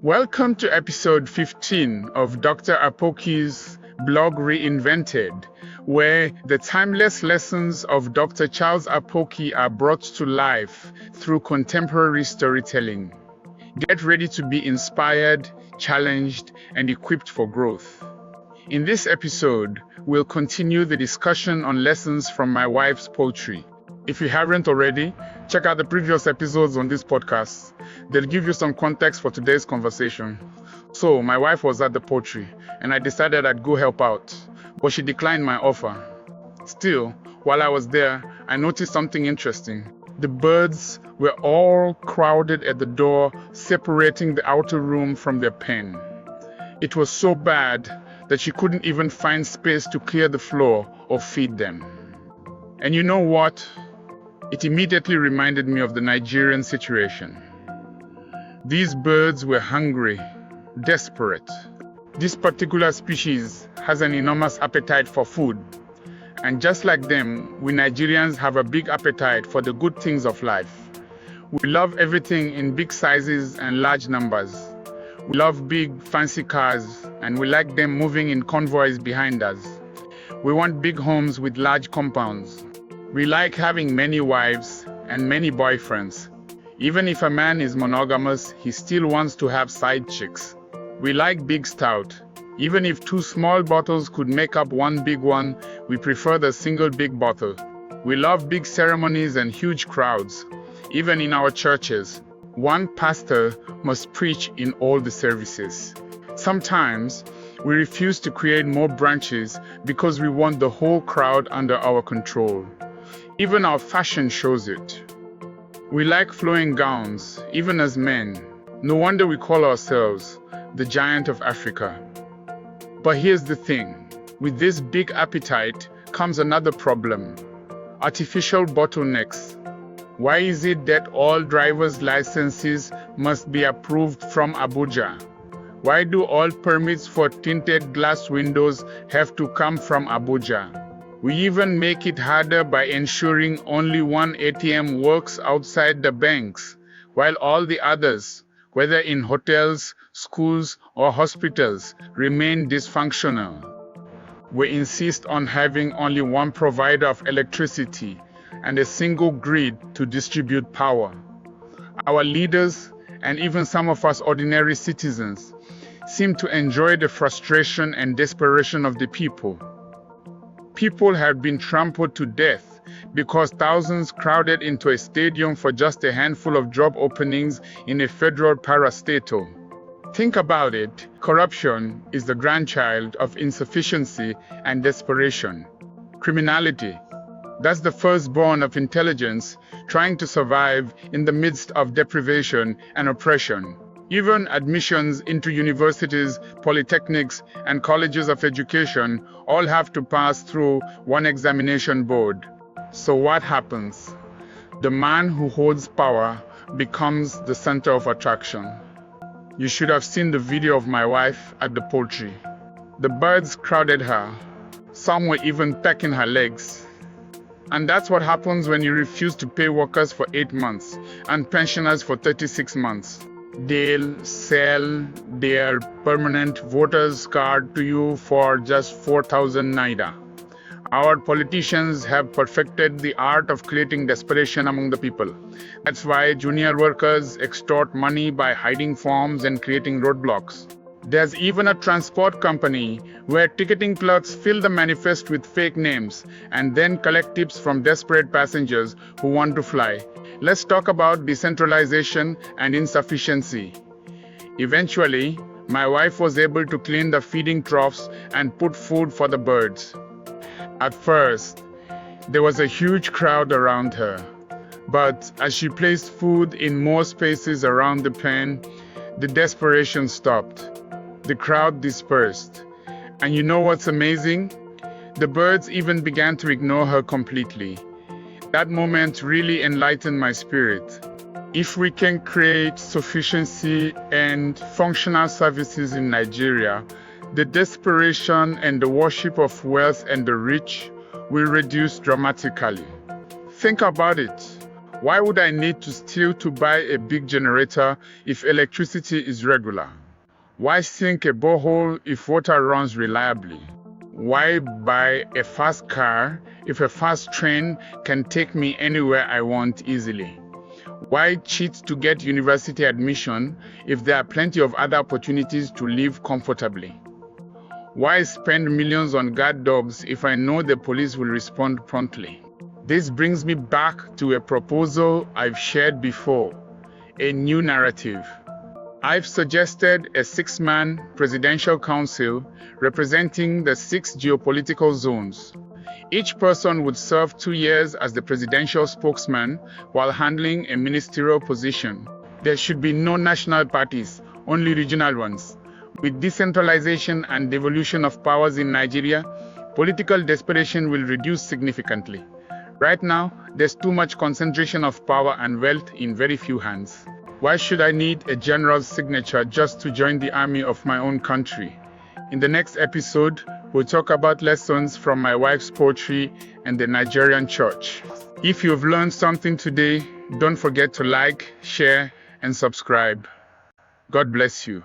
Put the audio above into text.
Welcome to episode 15 of Dr. Apoki's blog Reinvented, where the timeless lessons of Dr. Charles Apoki are brought to life through contemporary storytelling. Get ready to be inspired, challenged, and equipped for growth. In this episode, we'll continue the discussion on lessons from my wife's poultry. If you haven't already, check out the previous episodes on this podcast. They'll give you some context for today's conversation. So, my wife was at the poultry, and I decided I'd go help out, but she declined my offer. Still, while I was there, I noticed something interesting. The birds were all crowded at the door, separating the outer room from their pen. It was so bad that she couldn't even find space to clear the floor or feed them. And you know what? It immediately reminded me of the Nigerian situation. These birds were hungry, desperate. This particular species has an enormous appetite for food. And just like them, we Nigerians have a big appetite for the good things of life. We love everything in big sizes and large numbers. We love big, fancy cars, and we like them moving in convoys behind us. We want big homes with large compounds. We like having many wives and many boyfriends. Even if a man is monogamous, he still wants to have side chicks. We like big stout. Even if two small bottles could make up one big one, we prefer the single big bottle. We love big ceremonies and huge crowds. Even in our churches, one pastor must preach in all the services. Sometimes, we refuse to create more branches because we want the whole crowd under our control. Even our fashion shows it. We like flowing gowns, even as men. No wonder we call ourselves the giant of Africa. But here's the thing. With this big appetite comes another problem. Artificial bottlenecks. Why is it that all driver's licenses must be approved from Abuja? Why do all permits for tinted glass windows have to come from Abuja? We even make it harder by ensuring only one ATM works outside the banks, while all the others, whether in hotels, schools, or hospitals, remain dysfunctional. We insist on having only one provider of electricity and a single grid to distribute power. Our leaders, and even some of us ordinary citizens, seem to enjoy the frustration and desperation of the people. People have been trampled to death because thousands crowded into a stadium for just a handful of job openings in a federal parastatal. Think about it. Corruption is the grandchild of insufficiency and desperation. Criminality, that's the firstborn of intelligence trying to survive in the midst of deprivation and oppression. Even admissions into universities, polytechnics, and colleges of education all have to pass through one examination board. So what happens? The man who holds power becomes the center of attraction. You should have seen the video of my wife at the poultry. The birds crowded her. Some were even pecking her legs. And that's what happens when you refuse to pay workers for 8 months and pensioners for 36 months. They'll sell their permanent voters card to you for just 4,000 naira. Our politicians have perfected the art of creating desperation among the people. That's why junior workers extort money by hiding forms and creating roadblocks. There's even a transport company where ticketing clerks fill the manifest with fake names and then collect tips from desperate passengers who want to fly. Let's talk about decentralization and insufficiency. Eventually, my wife was able to clean the feeding troughs and put food for the birds. At first, there was a huge crowd around her. But as she placed food in more spaces around the pen, the desperation stopped. The crowd dispersed. And you know what's amazing? The birds even began to ignore her completely. That moment really enlightened my spirit. If we can create sufficiency and functional services in Nigeria, the desperation and the worship of wealth and the rich will reduce dramatically. Think about it. Why would I need to steal to buy a big generator if electricity is regular? Why sink a borehole if water runs reliably? Why buy a fast car if a fast train can take me anywhere I want easily? Why cheat to get university admission if there are plenty of other opportunities to live comfortably? Why spend millions on guard dogs if I know the police will respond promptly? This brings me back to a proposal I've shared before, a new narrative. I've suggested a 6-man presidential council representing the 6 geopolitical zones. Each person would serve 2 years as the presidential spokesman while handling a ministerial position. There should be no national parties, only regional ones. With decentralization and devolution of powers in Nigeria, political desperation will reduce significantly. Right now, there's too much concentration of power and wealth in very few hands. Why should I need a general's signature just to join the army of my own country? In the next episode, we'll talk about lessons from my wife's poultry and the Nigerian church. If you've learned something today, don't forget to like, share, and subscribe. God bless you.